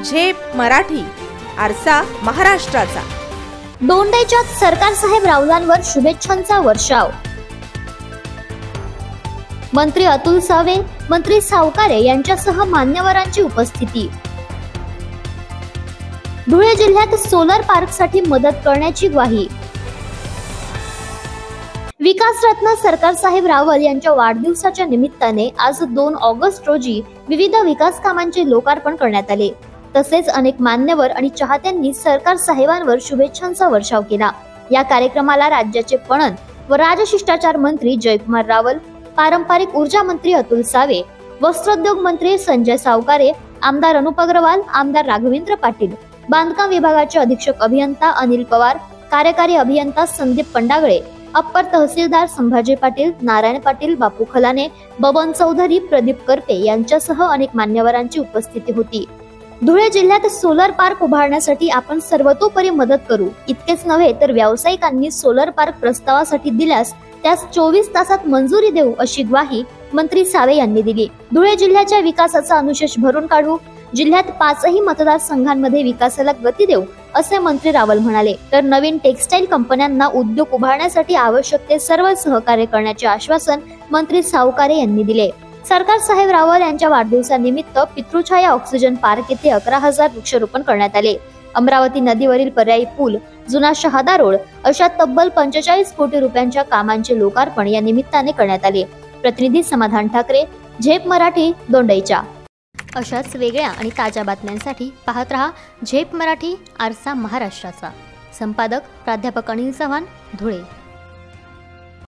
झेप मराठी, आरसा महाराष्ट्राचा। दोंडेच्या सरकार साहेब राऊतांवर शुभेच्छांचा वर्षाव। मंत्री अतुल सावे, मंत्री सावकारे यांच्यासह मान्यवरांची उपस्थिती। धुळे जिल्ह्यात सोलर पार्कसाठी मदत करण्याची ग्वाही। विकासरत्न सरकार साहेब रावल यांच्या वाढदिवसाच्या निमित्ताने आज 2 ऑगस्ट रोजी विविध विकास कामांचे लोकार्पण करण्यात आले। तसेच अनेक मान्यवर आणि चाहत्यांनी सरकार साहेबांवर शुभेच्छांचा वर्षाव केला। या कार्यक्रमाला राज्याचे पणन व राजशिष्टाचार मंत्री जयकुमार रावल, पारंपरिक ऊर्जा मंत्री अतुल सावे, वस्त्रोद्योग मंत्री संजय सावकारे, आमदार अनुप अग्रवाल, आमदार राघवेंद्र पाटील, बांधकाम विभागाचे अधीक्षक अभियंता अनिल पवार, कार्यकारी अभियंता संदीप पंडागळे, अप्पर तहसीलदार संभाजी पाटील, नारायण पाटील, बापू खलाने, बबन चौधरी, प्रदीप करपे यांच्यासह अनेक मान्यवरांची उपस्थिती होती। धुळे जिल्ह्यात सोलर पार्क उभारण्यासाठी आपण सर्वतोपरी मदत करू। इतकेच नव्हे तर व्यावसायिकांनी सोलर पार्क प्रस्तावासाठी दिल्यास त्यास 24 तासात मंजुरी देऊ अशी ग्वाही मंत्री सावे यांनी दिली। धुळे जिल्ह्याच्या विकासाचा अनुशेष भरून काढू, जिल्ह्यात 5ही मतदारसंघांमध्ये विकासाला गती देऊ असे मंत्री रावल म्हणाले। तर नवीन टेक्सटाईल कंपन्यांना उद्योग उभारण्यासाठी आवश्यक ते सर्व सहकार्य करण्याचे आश्वासन मंत्री सावकारे यांनी दिले। सरकार साहेब रावल यांच्या वाढदिवसानिमित्त पितृछाया ऑक्सिजन पार्क येथे 11,000 वृक्षारोपण करण्यात आले। अमरावती नदीवरील पर्यायी पूल, जुना शहादा रोड अशा तब्बल 45 कोटी रुपयांच्या कामांचे लोकार्पण या निमित्ताने करण्यात आले। प्रतिनिधी समाधान ठाकरे, झेप मराठी, दोंडेच्या। अशाच वेगळ्या आणि ताज्या बातम्यांसाठी पाहत रहा झेप मराठी, आरसा महाराष्ट्राचा। संपादक प्राध्यापक अनिल चव्हाण, धुळे।